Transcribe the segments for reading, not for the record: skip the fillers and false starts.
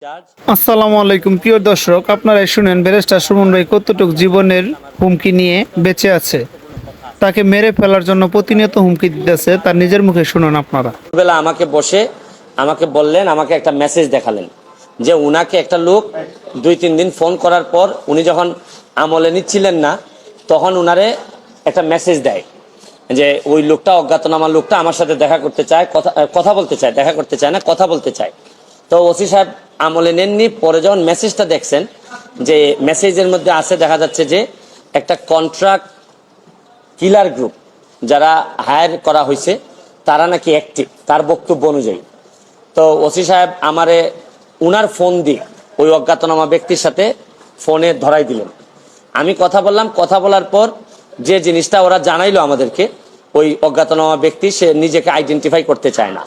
আসসালামু আলাইকুম প্রিয় দর্শক, আপনারা শুনেন ব্যারিস্টার সুমন ভাই কতটুকু জীবনের হুমকি নিয়ে বেঁচে আছে। তাকে মেরে ফেলার জন্য প্রতিনিয়ত হুমকি দিতেছে, তার নিজের মুখে শুনুন আপনারা। বেলা আমাকে বসে আমাকে বললেন, আমাকে একটা মেসেজ দেখালেন যে উনাকে একটা লোক 2-3 দিন ফোন করার পর উনি যখন আমলে নিচ্ছিলেন না, তখন উনারে একটা মেসেজ দেয় যে ওই লোকটা, অজ্ঞাতনামা লোকটা আমার সাথে দেখা করতে চায়, কথা বলতে চায়, দেখা করতে চায় না, কথা বলতে চায়। তো ওসি সাহেব আমলে নেননি। পরে যখন মেসেজটা দেখছেন, যে মেসেজের মধ্যে আছে, দেখা যাচ্ছে যে একটা কন্ট্রাক্ট কিলার গ্রুপ যারা হায়ার করা হয়েছে তারা নাকি অ্যাক্টিভ, তার বক্তব্য অনুযায়ী। তো ওসি সাহেব আমারে উনার ফোন দিয়ে ওই অজ্ঞাতনামা ব্যক্তির সাথে ফোনে ধরাই দিলেন। আমি কথা বললাম, কথা বলার পর যে জিনিসটা ওরা জানাইলো আমাদেরকে, ওই অজ্ঞাতনামা ব্যক্তি সে নিজেকে আইডেন্টিফাই করতে চায় না,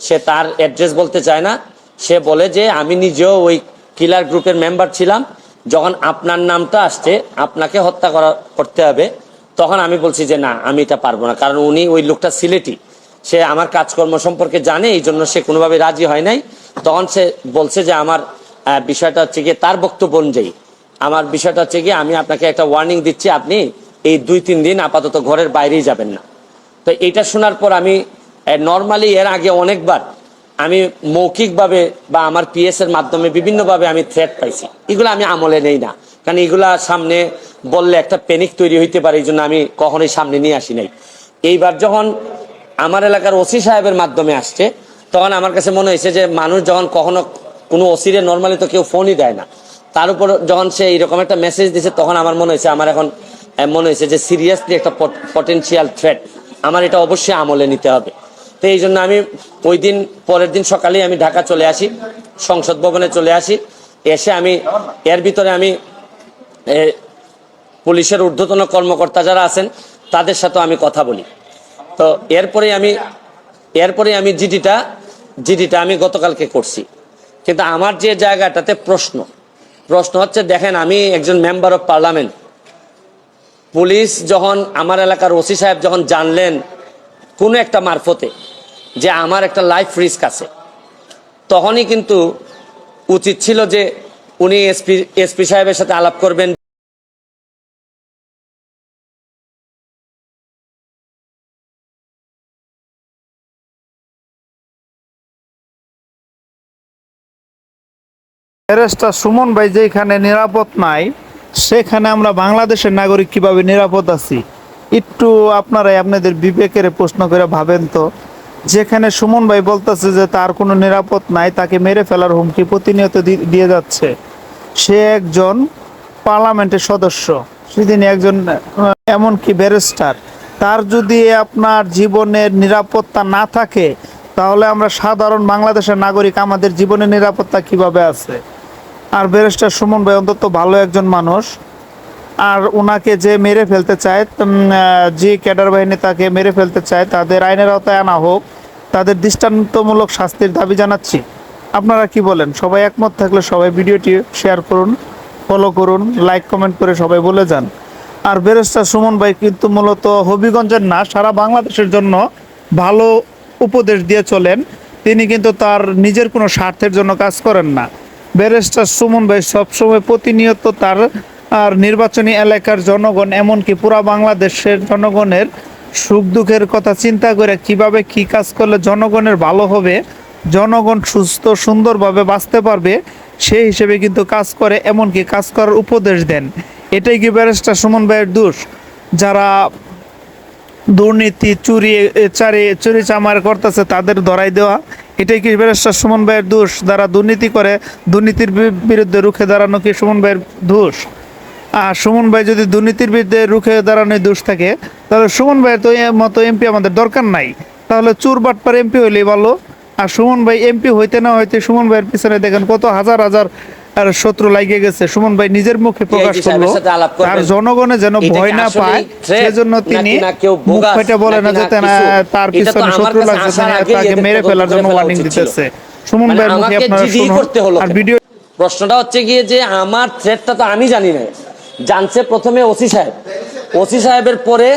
সে তার অ্যাড্রেস বলতে চায় না। সে বলে যে আমি নিজেও ওই কিলার গ্রুপের মেম্বার ছিলাম, যখন আপনার নামটা আসছে আপনাকে হত্যা করতে হবে, তখন আমি বলছি যে না, আমি এটা পারবো না। কারণ উনি, ওই লোকটা সিলেটি, সে আমার কাজকর্ম সম্পর্কে জানে, এই জন্য সে কোনোভাবে রাজি হয় নাই। তখন সে বলছে যে আমার বিষয়টা হচ্ছে গিয়ে, তার বক্তব্য অনুযায়ী আমার বিষয়টা হচ্ছে গিয়ে, আমি আপনাকে একটা ওয়ার্নিং দিচ্ছি, আপনি এই 2-3 দিন আপাতত ঘরের বাইরেই যাবেন না। তো এইটা শোনার পর আমি নর্মালি এর আগে অনেকবার আমি মৌখিকভাবে বা আমার পিএস এর মাধ্যমে বিভিন্নভাবে আমি থ্রেট পাইছি, এগুলো আমি আমলে নেই না, কারণ এগুলা সামনে বললে একটা প্যানিক তৈরি হইতে পারে, এই জন্য আমি কখনোই সামনে নিয়ে আসি নাই। এইবার যখন আমার এলাকার ওসি সাহেবের মাধ্যমে আসছে, তখন আমার কাছে মনে হয়েছে যে মানুষ যখন কখনো কোনো ওসিরে, নর্মালি তো কেউ ফোনই দেয় না, তার উপর যখন সে এইরকম একটা মেসেজ দিছে, তখন আমার মনে হয়েছে, আমার এখন মনে হয়েছে যে সিরিয়াসলি একটা পটেনশিয়াল থ্রেট, আমার এটা অবশ্যই আমলে নিতে হবে। তো এই জন্য আমি ওই দিন, পরের দিন সকালেই আমি ঢাকা চলে আসি, সংসদ ভবনে চলে আসি। এসে আমি এর ভিতরে আমি পুলিশের ঊর্ধ্বতন কর্মকর্তা যারা আছেন তাদের সাথে আমি কথা বলি। তো এরপরে আমি জিডিটা আমি গতকালকে করছি। কিন্তু আমার যে জায়গাটাতে প্রশ্ন হচ্ছে, দেখেন, আমি একজন মেম্বার অফ পার্লামেন্ট। পুলিশ যখন, আমার এলাকার ওসি সাহেব যখন জানলেন কোনো একটা মারফতে যে আমার একটা লাইফ রিস্ক আছে, তখনই কিন্তু উচিত ছিল যে উনি এসপি সাহেবের সাথে আলাপ করবেন। ব্যারিস্টার সুমন ভাই যেখানে নিরাপদ নাই, সেখানে আমরা বাংলাদেশের নাগরিক কিভাবে নিরাপদ আছি? একটু আপনারাই আপনাদের বিবেকের প্রশ্ন করে ভাবেন তো। যেখানে সুমন ভাই বলতেছে যে তার কোনো নিরাপদ নাই, তাকে মেরে ফেলার হুমকি প্রতিনিয়ত দিয়ে যাচ্ছে। সে একজন পার্লামেন্টের সদস্য, সেদিন একজন এমনকি ব্যারিস্টার। তার যদি আপনার জীবনের নিরাপত্তা না থাকে, তাহলে আমরা সাধারণ বাংলাদেশের নাগরিক, আমাদের জীবনের নিরাপত্তা কিভাবে আছে? আর ব্যারিস্টার সুমন ভাই অন্তত ভালো একজন মানুষ। আর ওনাকে যে মেরে ফেলতে চায়, যে ক্যাডার বাহিনী তাকে মেরে ফেলতে চায়, তাদের আইনের আওতায় আনা হোক, তাদের দৃষ্টান্তমূলক শাস্তির দাবি জানাচ্ছি। আপনারা কি বলেন? সবাই একমত থাকলে সবাই ভিডিওটি শেয়ার করুন, ফলো করুন, লাইক কমেন্ট করে সবাই বলে যান। আর ব্যারিস্টার সুমন ভাই কিন্তু মূলত হবিগঞ্জের না, সারা বাংলাদেশের জন্য ভালো উপদেশ দিয়ে চলেন। তিনি কিন্তু তার নিজের কোনো স্বার্থের জন্য কাজ করেন না। ব্যারিস্টার সুমন ভাই সবসময় প্রতিনিয়ত তার নির্বাচনী এলাকার জনগণ, এমনকি পুরা বাংলাদেশের জনগণের সুখ দুঃখের কথা চিন্তা করে কিভাবে কি কাজ করলে জনগণের ভালো হবে, জনগণ সুস্থ সুন্দরভাবে বাঁচতে পারবে, সেই হিসেবে কিন্তু কাজ করে, এমনকি কাজ করার উপদেশ দেন। এটাই কি ব্যারিস্টার সুমন ভাইয়ের দোষ? যারা দুর্নীতি, চুরি চামার করতেছে তাদের ধরাই দেওয়া, এটাই কি ব্যারিস্টার সুমন ভাইয়ের দোষ? যারা দুর্নীতি করে, দুর্নীতির বিরুদ্ধে রুখে দাঁড়ানো কি সুমন ভাইয়ের দোষ? আর সুমন ভাই যদি দুর্নীতির বিরুদ্ধে রুখে দাঁড়ানোর দোষ থাকে, তাহলে সুমন ভাইয়ের তো মতো এমপি আমাদের দরকার নাই। তাহলে চুর বাটপার এমপি হইলেই ভালো। আর সুমন ভাই এমপি হইতে না হইতে সুমন ভাইয়ের পিছনে দেখেন কত হাজার হাজার আর শত্রু লাগিয়ে গেছে। সুমন ভাই নিজের মুখে প্রকাশ করলো, আর জনগণে যেন ভয় না পায়, সেজন্য তিনি মুখ ফেটে বলে না যে তার পিছনে শত্রু লাগছে, তাকে মেরে ফেলার জন্য ওয়ার্নিং দিতেছে। সুমন ভাইয়ের মুখে আপনারা শুনুন। আর ভিডিও প্রশ্নটা হচ্ছে গিয়ে যে আমার থ্রেটটা তো আমি জানি না, জানছে প্রথমে ওসি সাহেবের পরে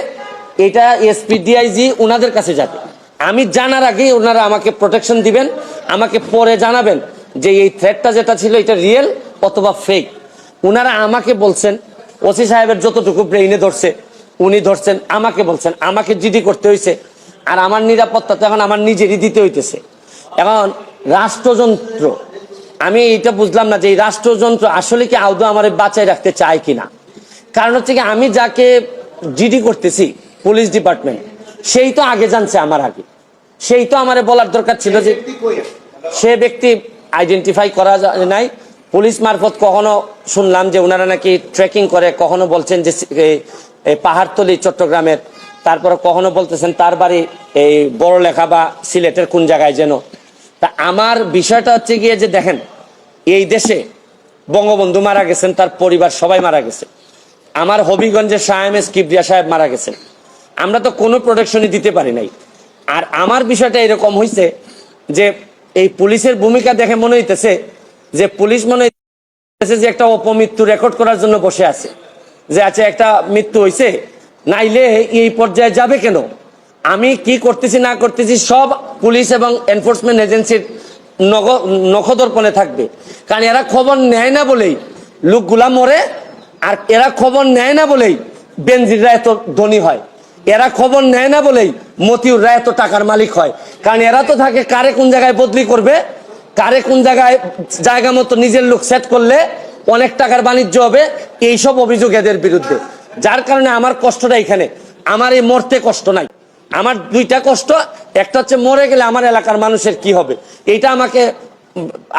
এটা এসপি ডিআইজি ওনাদের কাছে যাবে। আমি জানার আগেই ওনারা আমাকে প্রোটেকশন দিবেন, আমাকে পরে জানাবেন যে এই থ্রেটটা যেটা ছিল এটা রিয়েল অথবা ফেক। উনারা আমাকে বলছেন, ওসি সাহেবের যতটুকু ব্রেইনে ধরছে উনি ধরছেন, আমাকে বলছেন, আমাকে জিডি করতে হয়েছে। আর আমার নিরাপত্তা তো এখন আমার নিজেরই দিতে হইতেছে। এখন রাষ্ট্রযন্ত্র, আমি এটা বুঝলাম না যে এই রাষ্ট্রযন্ত্র আসলে কি আদৌ আমার বাঁচায় রাখতে চায় কিনা। কারণ হচ্ছে কি, আমি যাকে জিডি করতেছি পুলিশ ডিপার্টমেন্ট, সেই তো আগে জানছে আমার আগে, সেই তো আমারে বলার দরকার ছিল যে সে ব্যক্তি আইডেন্টিফাই করা নাই। পুলিশ মারফত কখনো শুনলাম যে ওনারা নাকি ট্রেকিং করে, কখনো বলছেন যে পাহাড়তলি চট্টগ্রামের, তারপরে কখনো বলতেছেন তার বাড়ি এই বড়লেখা বা সিলেটের কোন জায়গায় যেন। তা আমার বিষয়টা হচ্ছে গিয়ে যে দেখেন, এই দেশে বঙ্গবন্ধু মারা গেছেন, তার পরিবার সবাই মারা গেছে। আমার হবিগঞ্জের শাহ এম.এস. কিবরিয়া সাহেব মারা গেছেন, আমরা তো কোনো প্রোটেকশনই দিতে পারি নাই। আর আমার বিষয়টা এরকম হয়েছে যে এই পুলিশের ভূমিকা দেখে মনে হইতেছে যে পুলিশ মনে হইতেছে যে একটা অপমৃত্যু রেকর্ড করার জন্য বসে আছে, যে আচ্ছা একটা মৃত্যু হয়েছে, নাইলে এই পর্যায়ে যাবে কেন। আমি কি করতেছি না করতেছি সব পুলিশ এবং এনফোর্সমেন্ট এজেন্সির নখদর্পণে থাকবে। কারণ এরা খবর নেয় না বলেই লোকগুলা মরে, আর এরা খবর নেয় না বলেই বেনজিররা এত ধনী হয়, এরা খবর নেয় না বলেই মতিউররা এত টাকার মালিক হয়। কারণ এরা তো থাকে কারে কোন জায়গায় বদলি করবে, কারে কোন জায়গায় জায়গা মতো নিজের লোক সেট করলে অনেক টাকার বাণিজ্য হবে, এইসব অভিযোগ এদের বিরুদ্ধে। যার কারণে আমার কষ্টটা এখানে, আমার এই মরতে কষ্ট নাই, আমার দুইটা কষ্ট। একটা হচ্ছে মরে গেলে আমার এলাকার মানুষের কি হবে, এইটা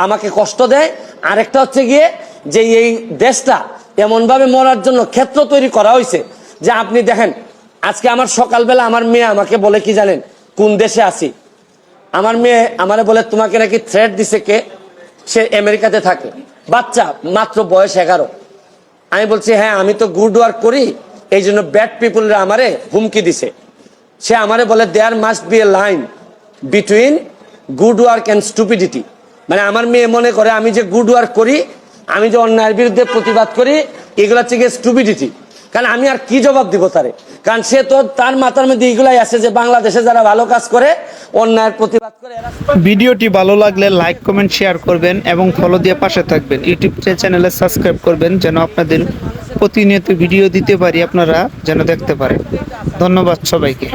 আমাকে কষ্ট দেয়। আর একটা হচ্ছে গিয়ে যে এই দেশটা এমনভাবে মরার জন্য ক্ষেত্র তৈরি করা হয়েছে যে আপনি দেখেন, আজকে আমার সকালবেলা আমার মেয়ে আমাকে বলে কি জানেন, কোন দেশে আছি। আমার মেয়ে আমারে বলে তোমাকে নাকি থ্রেট দিছে কে, সে আমেরিকাতে থাকে, বাচ্চা মাত্র বয়স 11। আমি বলছি হ্যাঁ আমি তো গুড ওয়ার্ক করি, এই জন্য ব্যাড পিপুলরা আমারে হুমকি দিছে। সে আমারে বলে there must be a line between good work and stupidity. মানে আমার মেয়ে মনে করে আমি যে গুড ওয়ার্ক করি, আমি যে অন্যায়ের বিরুদ্ধে প্রতিবাদ করি, এগুলো হচ্ছে গিয়ে স্টুপিডিটি। কারণ আমি আর কি জবাব দিব তারে, কারণ সে তো তার মাথার মধ্যে এইগুলাই আছে যে বাংলাদেশে যারা ভালো কাজ করে, অন্যায়ের প্রতিবাদ করে। ভিডিওটি ভালো লাগলে লাইক কমেন্ট শেয়ার করবেন এবং ফলো দিয়ে পাশে থাকবেন। ইউটিউব চ্যানেলে সাবস্ক্রাইব করবেন যেন আপনাদের প্রতিনিয়ত ভিডিও দিতে পারি, আপনারা যেন দেখতে পারেন। ধন্যবাদ সবাইকে।